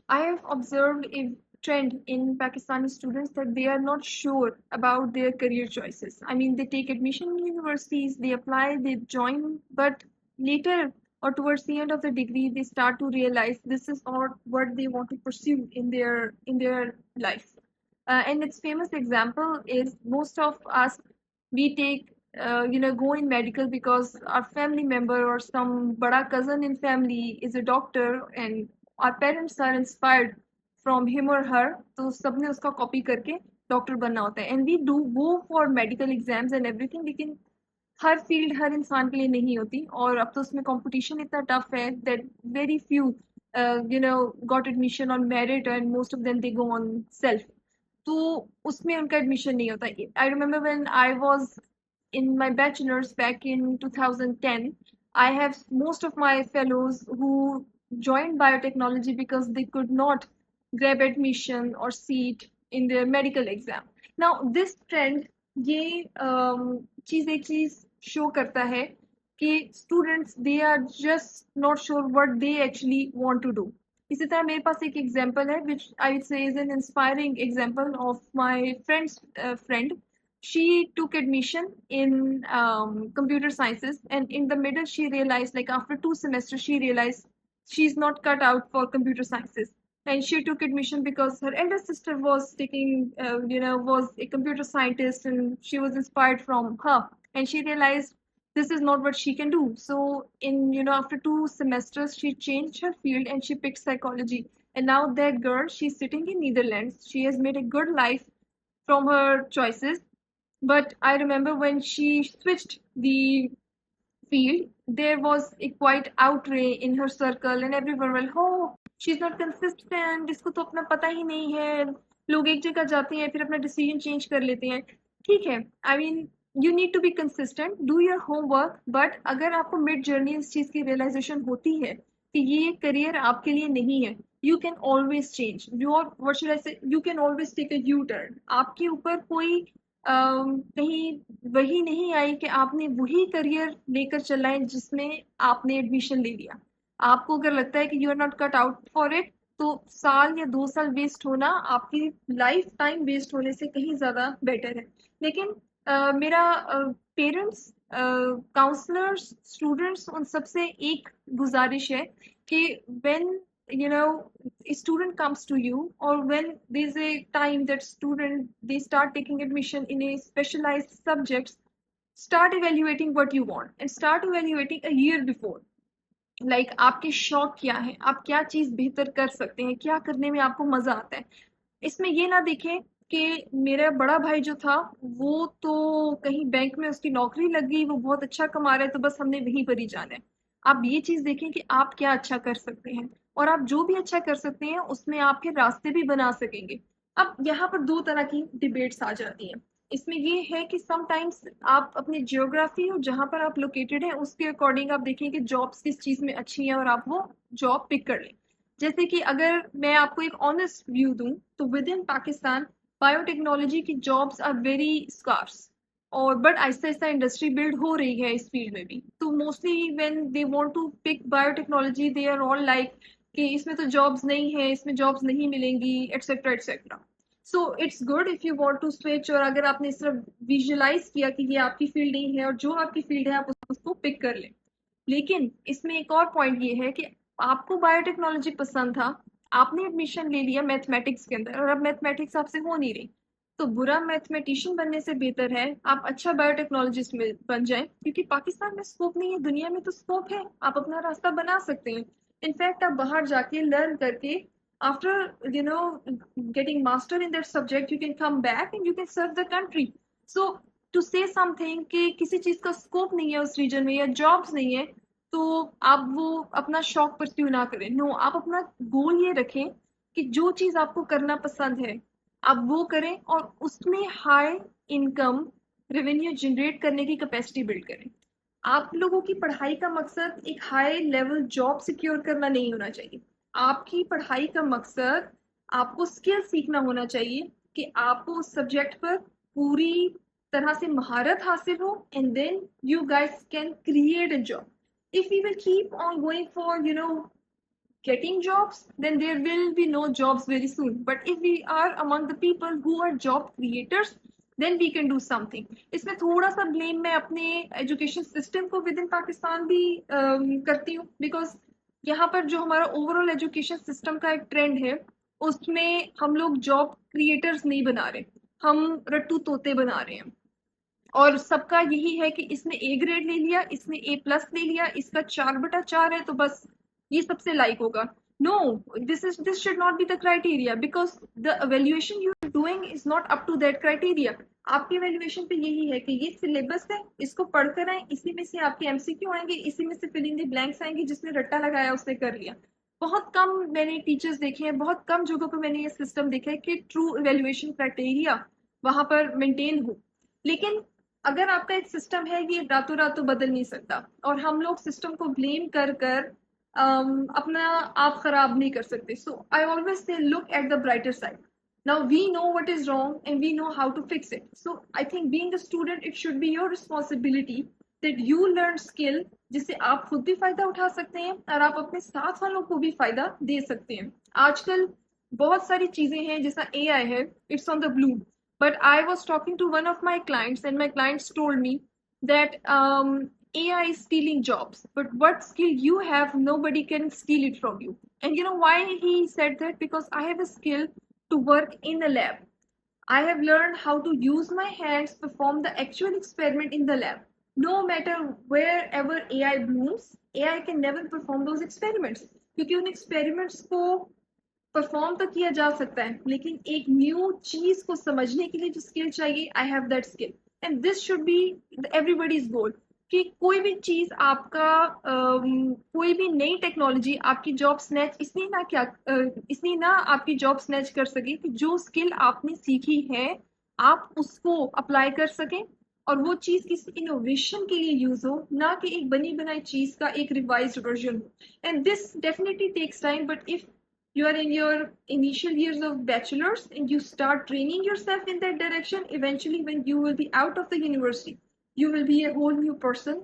I have observed a trend in Pakistani students that they are not sure about their career choices. I mean, they take admission in universities, they apply, they join, but later or towards the end of the degree, they start to realize this is not what they want to pursue in their life. And its famous example is most of us we take go in medical because our family member or some bada cousin in family is a doctor and our parents are inspired from him or her तो सबने उसका copy करके doctor बनना होता है and we do go for medical exams and everything लेकिन हर field हर इंसान के लिए नहीं होती और अब तो उसमें कंपटीशन इतना टफ है that very few got admission on merit and most of them they go on self तो उसमें उनका एडमिशन नहीं होता I remember when I was in my bachelor's back in 2010, I have most of my fellows who joined biotechnology because they could not grab admission or seat in their medical exam. Now, this trend, ये चीज एक चीज show करता है कि students they are just not sure what they actually want to do. इसी तरह मेरे पास एक एग्जाम्पल है which I would say is an inspiring example of my friend's friend. She took admission in computer sciences and in the middle she realized like after 2 semesters she realized she's not cut out for computer sciences and she took admission because her elder sister was taking was a computer scientist and she was inspired from her and she realized this is not what she can do so in after 2 semesters she changed her field and she picked psychology and now that girl she's sitting in Netherlands she has made a good life from her choices but I remember when she switched the field, there was a quite outrage in her circle and everyone went, oh, she's not consistent, इसको तो अपना पता ही नहीं है, लोग एक जगह जाते हैं फिर अपना डिसीजन चेंज कर लेते हैं ठीक है I mean you need to be consistent do your homework but अगर आपको मिड जर्नी इस चीज़ की रियलाइजेशन होती है कि ये करियर आपके लिए नहीं है you can always change your what should I say you can always take a U turn आपके ऊपर कोई कहीं वही नहीं आई कि आपने वही करियर लेकर चलना है जिसमें आपने एडमिशन ले लिया आपको अगर लगता है कि you are not cut out for it तो साल या 2 साल वेस्ट होना आपकी लाइफ टाइम वेस्ट होने से कहीं ज्यादा बेटर है लेकिन मेरा पेरेंट्स काउंसलर्स स्टूडेंट्स उन सबसे एक गुजारिश है कि when a student comes to you or when there's a time that student they start taking admission in a specialized subjects start evaluating what you want and start evaluating a year before like आपके शौक क्या है आप क्या चीज बेहतर कर सकते हैं क्या करने में आपको मजा आता है इसमें ये ना देखें कि मेरा बड़ा भाई जो था वो तो कहीं बैंक में उसकी नौकरी लग गई वो बहुत अच्छा कमा रहा है तो बस हमने वहीं पर ही जाना है आप ये चीज देखें कि आप क्या अच्छा कर सकते हैं और आप जो भी अच्छा कर सकते हैं उसमें आप फिर रास्ते भी बना सकेंगे अब यहाँ पर दो तरह की डिबेट्स आ जाती हैं इसमें ये है कि समटाइम्स आप अपनी जियोग्राफी और जहाँ पर आप लोकेटेड हैं उसके अकॉर्डिंग आप देखें कि जॉब्स किस चीज़ में अच्छी हैं और आप वो जॉब पिक कर लें जैसे कि अगर मैं आपको एक ऑनेस्ट व्यू दूं तो विद इन पाकिस्तान बायोटेक्नोलॉजी की जॉब्स आर वेरी स्कार्स और but Aahista Aahista industry build हो रही है इस फील्ड में भी तो mostly when they want to pick biotechnology they are all like कि इसमें तो जॉब्स नहीं है इसमें जॉब्स नहीं मिलेंगी etcetera etcetera so it's good if you want to switch और अगर आपने इस तरह विजुअलाइज किया कि ये आपकी फील्ड नहीं है और जो आपकी फील्ड है आप उसको पिक कर लें लेकिन इसमें एक और पॉइंट ये है कि आपको बायोटेक्नोलॉजी पसंद था आपने एडमिशन ले लिया मैथमेटिक्स के अंदर और अब मैथमेटिक्स आपसे हो नहीं रही तो बुरा मैथमेटिशियन बनने से बेहतर है आप अच्छा बायोटेक्नोलॉजिस्ट में बन जाएं क्योंकि पाकिस्तान में स्कोप नहीं है दुनिया में तो स्कोप है आप अपना रास्ता बना सकते हैं इनफैक्ट आप बाहर जाके लर्न करके after getting master in that subject you can come back and you can serve the country so to say something कि किसी चीज का स्कोप नहीं है उस रीजन में या जॉब्स नहीं है तो आप वो अपना शौक परस्यू ना करें नो आप अपना गोल ये रखें कि जो चीज आपको करना पसंद है आप वो करें और उसमें हाई इनकम रेवेन्यू जनरेट करने की कैपेसिटी बिल्ड करें आप लोगों की पढ़ाई का मकसद एक हाई लेवल जॉब सिक्योर करना नहीं होना चाहिए आपकी पढ़ाई का मकसद आपको स्किल सीखना होना चाहिए कि आपको उस सब्जेक्ट पर पूरी तरह से महारत हासिल हो and then you guys can create a job if you will keep on going for getting jobs, then there will be no jobs very soon. But if we are among the people who are job creators, then we can do something. इसमें थोड़ा सा blame मैं अपने education system को with in Pakistan भी करती हूँ, because यहाँ पर जो हमारा ओवरऑल एजुकेशन सिस्टम का एक ट्रेंड है, उसमें हम लोग जॉब क्रिएटर्स नहीं बना रहे, हम रट्टू तोते बना रहे हैं। और सबका यही है कि इसने ए ग्रेड ले लिया, इसने ए प्लस ले लिया, इसका 4/4 है तो बस ये सबसे लाइक होगा। No, this should not be the criteria, because the evaluation you are doing is not up to that criteria। आपकी evaluation पे यही है कि ये सिलेबस है, इसको पढ़कर आए, इसी में से आपके एमसीक्यू आएंगे, इसी में से फिल इन द ब्लैंक्स आएंगे, जिसने रट्टा लगाया उसने कर लिया। बहुत कम मैंने टीचर्स देखे हैं, बहुत कम जगहों पर मैंने ये सिस्टम देखा है कि ट्रू evaluation क्राइटेरिया वहां पर मेंटेन हो। लेकिन अगर आपका एक सिस्टम है, ये रातों रात तो बदल नहीं सकता, और हम लोग सिस्टम को ब्लेम कर कर अपना आप खराब नहीं कर सकते। So I always say look at the brighter side. Now we know what is wrong and we know how to fix it. So I think being a student, it should be your responsibility that you learn skill, जिससे आप खुद भी फायदा उठा सकते हैं और आप अपने साथ वालों को भी फायदा दे सकते हैं। आजकल बहुत सारी चीजें हैं, जैसा AI है, it's on the Bloom. But I was talking to one of my clients, and my clients told me that AI is stealing jobs. But what skill you have, nobody can steal it from you. And you know why he said that? Because I have a skill to work in a lab. I have learned how to use my hands, perform the actual experiment in the lab. No matter wherever AI blooms, AI can never perform those experiments. क्योंकि उन experiments को perform तो किया जा सकता है, लेकिन एक न्यू चीज को समझने के लिए जो स्किल चाहिए, I have that skill. And this should be everybody's goal, कि कोई भी चीज आपका कोई भी नई टेक्नोलॉजी आपकी जॉब स्नैच इसलिए ना आपकी जॉब स्नैच कर सके कि जो स्किल आपने सीखी है आप उसको अप्लाई कर सकें, और वो चीज किसी इनोवेशन के लिए यूज हो, ना कि एक बनी बनाई चीज का एक रिवाइज्ड वर्जन हो। And this definitely takes time, but if you are in your initial years of bachelor's and you start training yourself in that direction, eventually when you will be out of the university, you will be a whole new person.